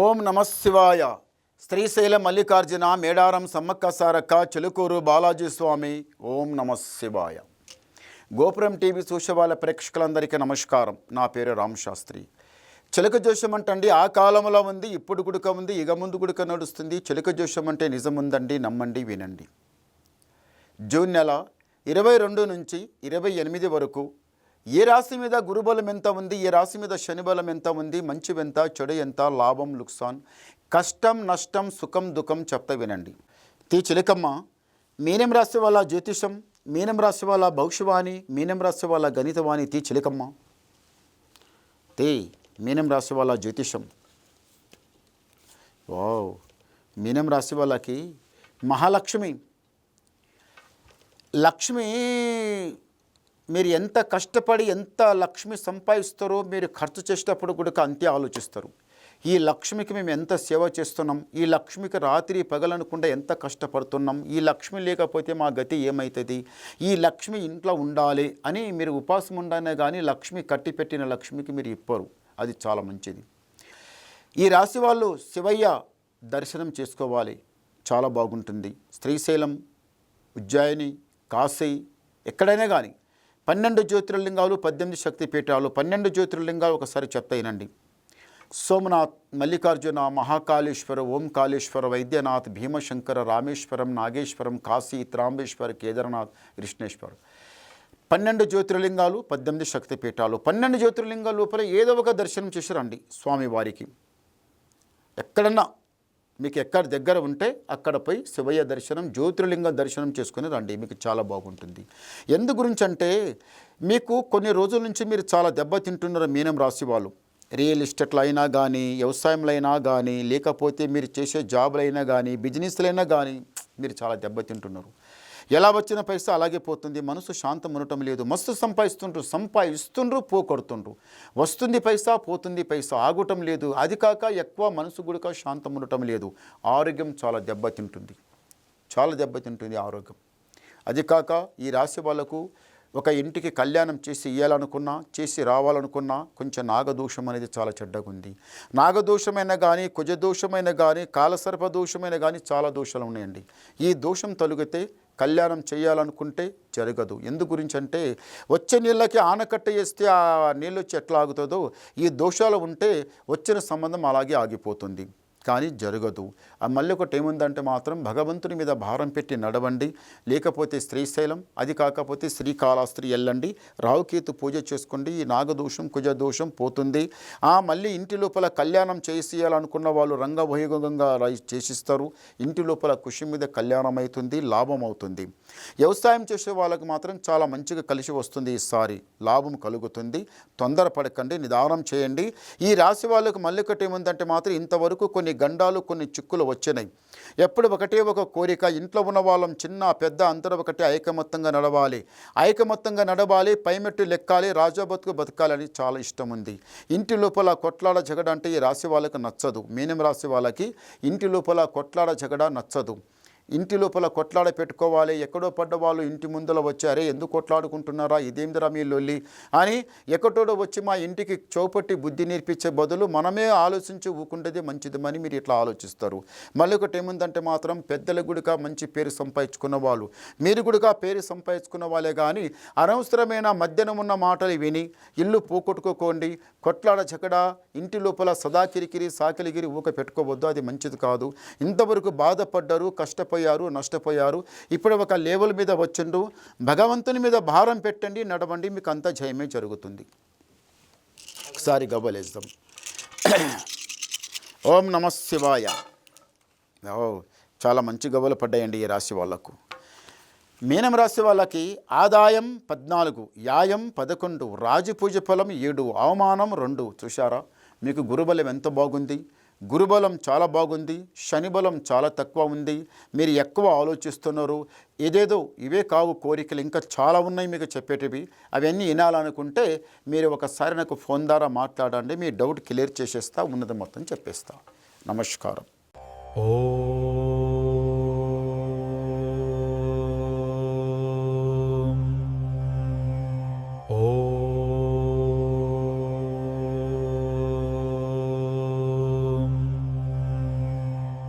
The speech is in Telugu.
ఓం నమశివాయ. శ్రీశైల మల్లికార్జున మేడారం సమ్మక్క సారక్క చిలుకూరు బాలాజీ స్వామి. ఓం నమశివాయ. గోపురం టీవీ చూసేవాళ్ళ ప్రేక్షకులందరికీ నమస్కారం. నా పేరు రామ్ శాస్త్రి. చిలక జోషం అంటండి ఆ కాలంలో ఉంది, ఇప్పుడు గుడుక ఉంది, ఇక ముందు గుడుక నడుస్తుంది. చిలక జోషం అంటే నిజముందండి, నమ్మండి, వినండి. జూన్ నెల 22 నుంచి 28 వరకు ఏ రాశి మీద గురుబలం ఎంత ఉంది, ఏ రాశి మీద శనిబలం ఎంత ఉంది, మంచి ఎంత, చెడు ఎంత, లాభం లుక్సాన్, కష్టం నష్టం, సుఖం దుఃఖం చెప్తా వినండి. తీ చిలకమ్మ, మీనం రాశి వాళ్ళ జ్యోతిషం, మీనం రాశి వాళ్ళ భవిష్యవాణి, మీనం రాశి వాళ్ళ గణితవాణి. తీ చిలకమ్మ, తీ మీనం రాశి వాళ్ళ జ్యోతిషం. వావ్, మీనం రాశి వాళ్ళకి మహాలక్ష్మి. లక్ష్మి, మీరు ఎంత కష్టపడి ఎంత లక్ష్మి సంపాదిస్తారో మీరు ఖర్చు చేసేటప్పుడు కూడా అంతే ఆలోచిస్తారు. ఈ లక్ష్మికి మేము ఎంత సేవ చేస్తున్నాం, ఈ లక్ష్మికి రాత్రి పగలనకుండా ఎంత కష్టపడుతున్నాం, ఈ లక్ష్మి లేకపోతే మా గతి ఏమవుతుంది, ఈ లక్ష్మి ఇంట్లో ఉండాలి అని మీరు ఉపాసం ఉండాలనే కానీ లక్ష్మి కట్టిపెట్టిన లక్ష్మికి మీరు ఇప్పరు. అది చాలా మంచిది. ఈ రాశి వాళ్ళు శివయ్య దర్శనం చేసుకోవాలి, చాలా బాగుంటుంది. శ్రీశైలం, ఉజ్జయిని, కాశీ, ఎక్కడైనా కానీ 12 జ్యోతిర్లింగాలు, 18 శక్తిపీఠాలు. 12 జ్యోతిర్లింగాలు ఒకసారి చెప్తాయినండి. సోమనాథ్, మల్లికార్జున, మహాకాళేశ్వర, ఓంకాళేశ్వర, వైద్యనాథ్, భీమశంకర, రామేశ్వరం, నాగేశ్వరం, కాశీ, త్రాంబేశ్వర్, కేదార్నాథ్, కృష్ణేశ్వర్. 12 జ్యోతిర్లింగాలు, 18 శక్తిపీఠాలు. 12 జ్యోతిర్లింగాల లోపల ఏదో ఒక దర్శనం చేసిరండి స్వామివారికి. ఎక్కడన్నా మీకు ఎక్కడ దగ్గర ఉంటే అక్కడ పోయి శివయ్య దర్శనం, జ్యోతిర్లింగ దర్శనం చేసుకుని రండి, మీకు చాలా బాగుంటుంది. ఎందు గురించి అంటే మీకు కొన్ని రోజుల నుంచి మీరు చాలా దెబ్బతింటున్నారు మీనం రాశి వాళ్ళు. రియల్ ఎస్టేట్లు అయినా కానీ, వ్యవసాయంలో అయినా కానీ, లేకపోతే మీరు చేసే జాబులు అయినా కానీ, బిజినెస్లైనా కానీ మీరు చాలా దెబ్బతింటున్నారు. ఎలా వచ్చిన పైసా అలాగే పోతుంది, మనసు శాంతం ఉండటం లేదు. మస్తు సంపాదిస్తుండ్రు పోకొడుతుండ్రు. వస్తుంది పైసా, పోతుంది పైసా, ఆగటం లేదు. అది కాక ఎక్కువ మనసు గుడిక శాంతం ఉండటం లేదు. ఆరోగ్యం చాలా దెబ్బతింటుంది, చాలా దెబ్బతింటుంది ఆరోగ్యం. అది కాక ఈ రాశి వాళ్ళకు ఒక ఇంటికి కళ్యాణం చేసి ఇవ్వాలనుకున్నా, చేసి రావాలనుకున్నా కొంచెం నాగదోషం అనేది చాలా చెడ్డగా ఉంది. నాగదోషమైనా కానీ, కుజదోషమైన కానీ, కాలసర్ప దోషమైన కానీ చాలా దోషాలు ఉన్నాయండి. ఈ దోషం తొలగితే కళ్యాణం చేయాలనుకుంటే జరగదు. ఎందు గురించి అంటే వచ్చే నీళ్ళకి ఆనకట్ట వేస్తే ఆ నీళ్ళు వచ్చి ఎట్లా ఆగుతుందో ఈ దోషాలు ఉంటే వచ్చిన సంబంధం అలాగే ఆగిపోతుంది, కానీ జరగదు. మళ్ళీ ఒకటి ఏముందంటే మాత్రం భగవంతుని మీద భారం పెట్టి నడవండి, లేకపోతే శ్రీశైలం, అది కాకపోతే శ్రీకాళహస్తి వెళ్ళండి, రావుకేతు పూజ చేసుకోండి. ఈ నాగదోషం, కుజదోషం పోతుంది. మళ్ళీ ఇంటి లోపల కళ్యాణం చేసేయాలనుకున్న వాళ్ళు రంగవైభవంగా చేసిస్తారు. ఇంటి లోపల కృషి మీద కళ్యాణం అవుతుంది, లాభం అవుతుంది. వ్యవసాయం చేసే వాళ్ళకు మాత్రం చాలా మంచిగా కలిసి వస్తుంది. ఈసారి లాభం కలుగుతుంది. తొందరపడకండి, నిదానం చేయండి. ఈ రాశి వాళ్ళకు మళ్ళీ ఒకటి ఏముందంటే మాత్రం ఇంతవరకు కొన్ని గండాలు, కొన్ని చిక్కులు వచ్చినాయి. ఎప్పుడు ఒకటే ఒక కోరిక, ఇంట్లో ఉన్న వాళ్ళం చిన్న పెద్ద అందరూ ఒకటే ఐకమత్యంగా నడవాలి, ఐకమత్యంగా నడవాలి, పైమెట్టు లెక్కాలి, రాజా బతుకు బతకాలని చాలా ఇష్టం ఉంది. ఇంటి లోపల కొట్లాడ జగడ అంటే ఈ రాశి వాళ్ళకి నచ్చదు. మీనం రాశి వాళ్ళకి ఇంటి లోపల కొట్లాడ జగడ నచ్చదు. ఇంటి లోపల కొట్లాడ పెట్టుకోవాలి. ఎక్కడో పడ్డ వాళ్ళు ఇంటి ముందర వచ్చారే, ఎందుకు కొట్లాడుకుంటున్నారా, ఇదేమిదిరా మీ లొల్లి అని ఎక్కడో వచ్చి మా ఇంటికి చౌపట్టి బుద్ధి నేర్పించే బదులు మనమే ఆలోచించి ఊకుంటేదే మంచిదమని మీరు ఇట్లా ఆలోచిస్తారు. మళ్ళీ ఒకటి ఏముందంటే మాత్రం పెద్దల గుడిక మంచి పేరు సంపాదించుకున్న వాళ్ళు, మీరు గుడిక పేరు సంపాదించుకున్న వాళ్ళే కానీ అనవసరమైన మధ్యాహ్నం ఉన్న మాటలు విని ఇల్లు పోగొట్టుకోకండి. కొట్లాడ చకడ ఇంటి లోపల సదా కిరికిరి సాకిలిగిరి ఊక పెట్టుకోవద్దు, అది మంచిది కాదు. ఇంతవరకు బాధపడ్డారు, కష్టపోయారు, నష్టపోయారు, ఇప్పుడు ఒక లెవెల్ మీద వచ్చిండ్రు. భగవంతుని మీద భారం పెట్టండి, నడవండి, మీకు అంతా జయమే జరుగుతుంది. ఒకసారి గవ్వలేద్దాం. ఓం నమశివాయ. చాలా మంచి గవ్వలు పడ్డాయండి ఈ రాశి వాళ్ళకు. మీనం రాశి వాళ్ళకి ఆదాయం 14, యాయం 11, రాజపూజ ఫలం 7, అవమానం 2. చూశారా, మీకు గురుబలం ఎంత బాగుంది. గురుబలం చాలా బాగుంది, శనిబలం చాలా తక్కువ ఉంది. మీరు ఎక్కువ ఆలోచిస్తున్నారు. ఏదేదో ఇవే కావు కోరికలు, ఇంకా చాలా ఉన్నాయి మీకు చెప్పేటివి. అవన్నీ వినాలనుకుంటే మీరు ఒకసారి నాకు ఫోన్ ద్వారా మాట్లాడండి, మీ డౌట్ క్లియర్ చేసేస్తా, ఉన్నది మొత్తం చెప్పేస్తా. నమస్కారం.